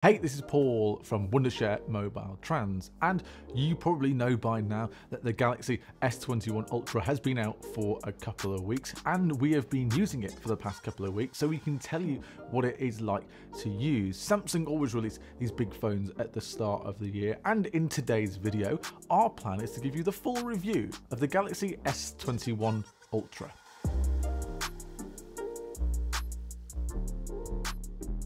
Hey, this is Paul from Wondershare MobileTrans, and you probably know by now that the Galaxy S21 Ultra has been out for a couple of weeks, and we have been using it for the past couple of weeks, so we can tell you what it is like to use. Samsung always release these big phones at the start of the year, and in today's video, our plan is to give you the full review of the Galaxy S21 Ultra.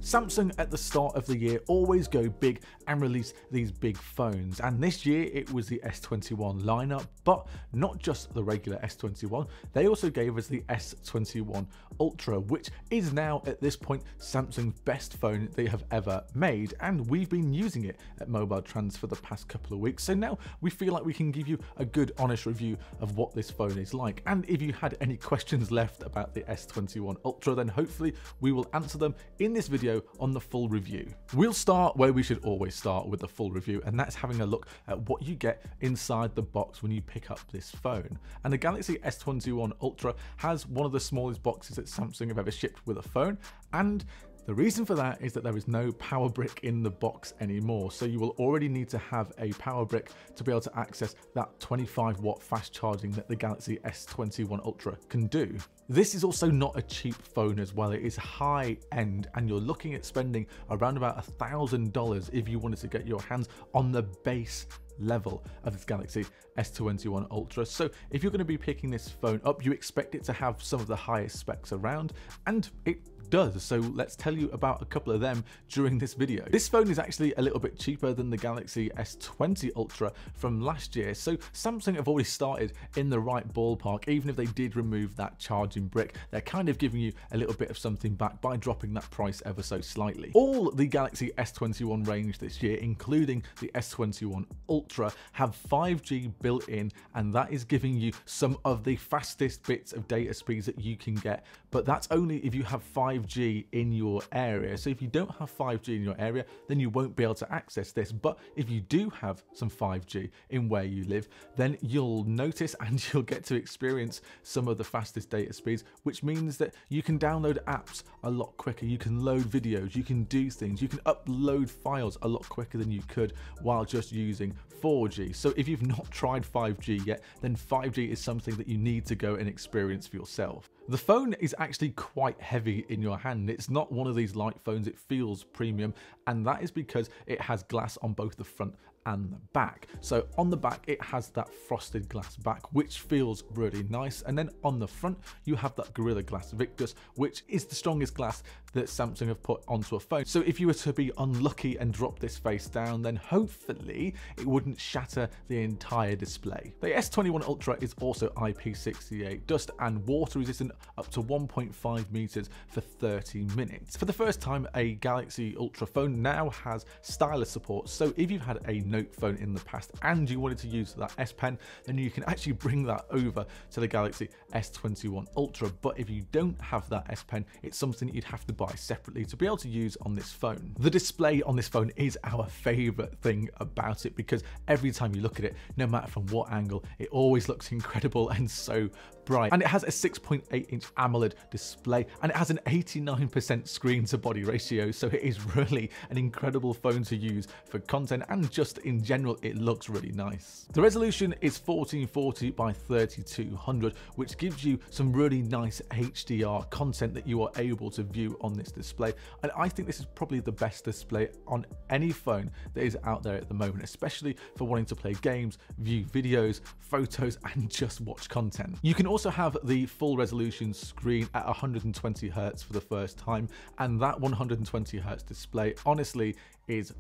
Samsung at the start of the year always go big and release these big phones, and this year it was the S21 lineup, but not just the regular S21, they also gave us the S21 Ultra, which is now at this point Samsung's best phone they have ever made, and we've been using it at MobileTrans for the past couple of weeks, so now we feel like we can give you a good honest review of what this phone is like. And if you had any questions left about the S21 Ultra, then hopefully we will answer them in this video on the full review. We'll start where we should always start with the full review, and that's having a look at what you get inside the box when you pick up this phone. And the Galaxy S21 Ultra has one of the smallest boxes that Samsung have ever shipped with a phone, and the reason for that is that there is no power brick in the box anymore, so you will already need to have a power brick to be able to access that 25-watt fast charging that the Galaxy S21 Ultra can do. This is also not a cheap phone as well. It is high end, and you're looking at spending around about $1,000 if you wanted to get your hands on the base level of this Galaxy S21 Ultra. So if you're going to be picking this phone up, you expect it to have some of the highest specs around, and it does. So let's tell you about a couple of them during this video. This phone is actually a little bit cheaper than the Galaxy S20 Ultra from last year, so Samsung have already started in the right ballpark. Even if they did remove that charging brick, they're kind of giving you a little bit of something back by dropping that price ever so slightly. All the Galaxy S21 range this year, including the S21 Ultra, have 5G built in, and that is giving you some of the fastest bits of data speeds that you can get, but that's only if you have 5G in your area. So if you don't have 5G in your area, then you won't be able to access this. But if you do have some 5G in where you live, then you'll notice and you'll get to experience some of the fastest data speeds, which means that you can download apps a lot quicker, you can load videos, you can do things, you can upload files a lot quicker than you could while just using 4G. So if you've not tried 5G yet, then 5G is something that you need to go and experience for yourself. The phone is actually quite heavy in your hand. It's not one of these light phones, it feels premium, and that is because it has glass on both the front and the back. So on the back it has that frosted glass back, which feels really nice, and then on the front you have that Gorilla Glass Victus, which is the strongest glass that Samsung have put onto a phone. So if you were to be unlucky and drop this face down, then hopefully it wouldn't shatter the entire display. The S21 Ultra is also IP68 dust and water resistant up to 1.5 meters for 30 minutes. For the first time, a Galaxy Ultra phone now has stylus support, so if you've had a Note phone in the past and you wanted to use that S Pen, then you can actually bring that over to the Galaxy S21 Ultra. But if you don't have that S Pen, it's something that you'd have to buy separately to be able to use on this phone. The display on this phone is our favorite thing about it, because every time you look at it, no matter from what angle, it always looks incredible and so bright. And it has a 6.8-inch AMOLED display, and it has an 89% screen to body ratio, so it is really an incredible phone to use for content, and just in general it looks really nice. The resolution is 1440 by 3200, which gives you some really nice HDR content that you are able to view on this display, and I think this is probably the best display on any phone that is out there at the moment, especially for wanting to play games, view videos, photos, and just watch content. You can also have the full resolution screen at 120 Hz for the first time, and that 120 Hz display honestly is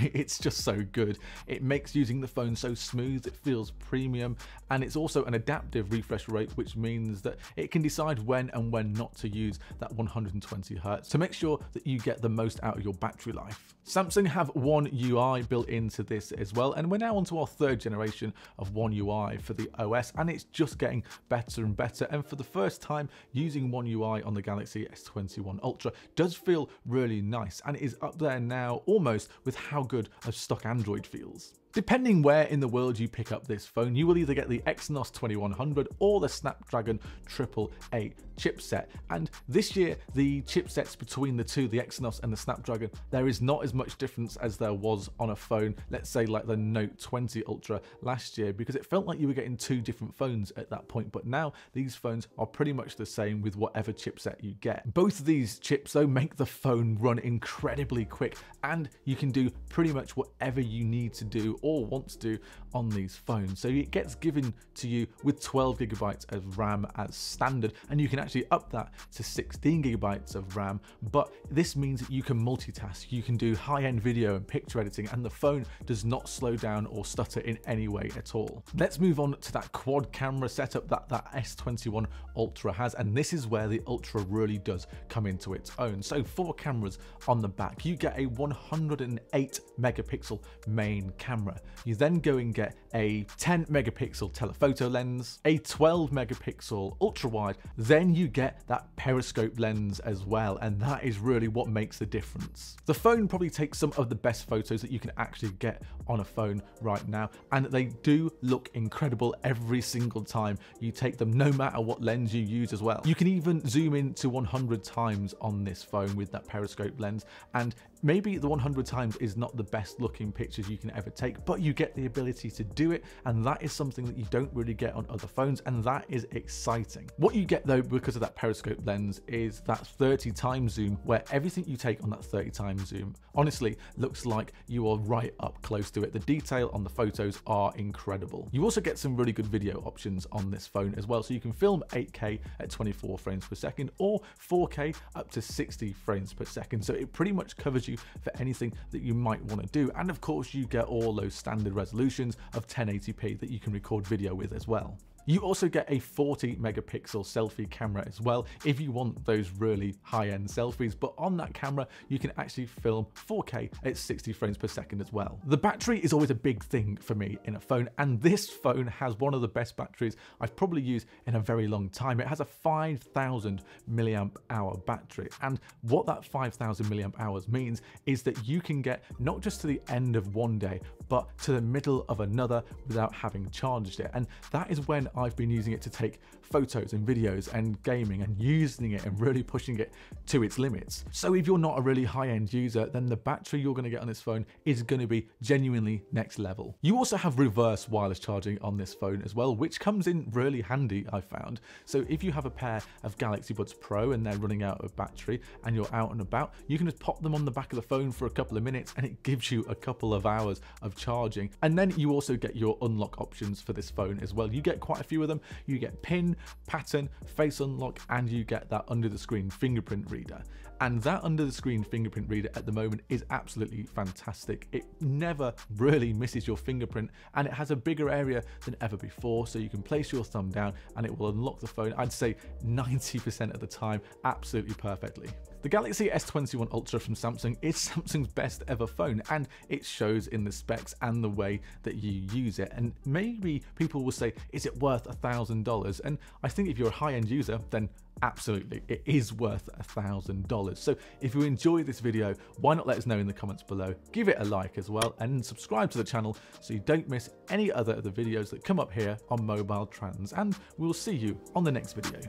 it's just so good. It makes using the phone so smooth, it feels premium, and it's also an adaptive refresh rate, which means that it can decide when and when not to use that 120 Hz to make sure that you get the most out of your battery life. Samsung have One UI built into this as well, and we're now onto our third generation of One UI for the OS, and it's just getting better and better, and for the first time using One UI on the Galaxy S21 Ultra does feel really nice, and it is up there now almost with how good a stock Android feels. Depending where in the world you pick up this phone, you will either get the Exynos 2100 or the Snapdragon 888 chipset. And this year, the chipsets between the two, the Exynos and the Snapdragon, there is not as much difference as there was on a phone, let's say like the Note 20 Ultra last year, because it felt like you were getting two different phones at that point. But now these phones are pretty much the same with whatever chipset you get. Both of these chips though make the phone run incredibly quick, and you can do pretty much whatever you need to do or want to do on these phones. So it gets given to you with 12 gigabytes of RAM as standard, and you can actually up that to 16 gigabytes of RAM. But this means that you can multitask, you can do high-end video and picture editing, and the phone does not slow down or stutter in any way at all. Let's move on to that quad camera setup that S21 Ultra has, and this is where the Ultra really does come into its own. So 4 cameras on the back, you get a 108 megapixel main camera. You then go and get a 10 megapixel telephoto lens, a 12 megapixel ultra wide, then you get that periscope lens as well, and that is really what makes the difference. The phone probably takes some of the best photos that you can actually get on a phone right now, and they do look incredible every single time you take them, no matter what lens you use as well. You can even zoom in to 100 times on this phone with that periscope lens, and maybe the 100 times is not the best looking pictures you can ever take, but you get the ability to do it, and that is something that you don't really get on other phones, and that is exciting. What you get though, because of that periscope lens, is that 30 times zoom, where everything you take on that 30 times zoom honestly looks like you are right up close to it. The detail on the photos are incredible. You also get some really good video options on this phone as well, so you can film 8K at 24 frames per second or 4K up to 60 frames per second, so it pretty much covers you for anything that you might want to do. And of course you get all those standard resolutions of 1080p that you can record video with as well. You also get a 40 megapixel selfie camera as well if you want those really high-end selfies, but on that camera you can actually film 4K at 60 frames per second as well. The battery is always a big thing for me in a phone, and this phone has one of the best batteries I've probably used in a very long time. It has a 5,000 milliamp hour battery, and what that 5,000 milliamp hours means is that you can get not just to the end of one day, but to the middle of another without having charged it. And that is when I've been using it to take photos and videos and gaming, and using it and really pushing it to its limits. So if you're not a really high-end user, then the battery you're going to get on this phone is going to be genuinely next level. You also have reverse wireless charging on this phone as well, which comes in really handy, I found. So if you have a pair of Galaxy Buds Pro and they're running out of battery and you're out and about, you can just pop them on the back of the phone for a couple of minutes and it gives you a couple of hours of charging. And then you also get your unlock options for this phone as well. You get quite a few of them. You get PIN, pattern, face unlock, and you get that under the screen fingerprint reader. And that under the screen fingerprint reader at the moment is absolutely fantastic. It never really misses your fingerprint, and it has a bigger area than ever before, so you can place your thumb down and it will unlock the phone, I'd say 90% of the time, absolutely perfectly. The Galaxy S21 Ultra from Samsung is Samsung's best ever phone, and it shows in the specs and the way that you use it. And maybe people will say, is it worth $1,000? And I think if you're a high-end user, then absolutely, it is worth $1,000. So if you enjoyed this video, why not let us know in the comments below, give it a like as well, and subscribe to the channel so you don't miss any other of the videos that come up here on MobileTrans. And we'll see you on the next video.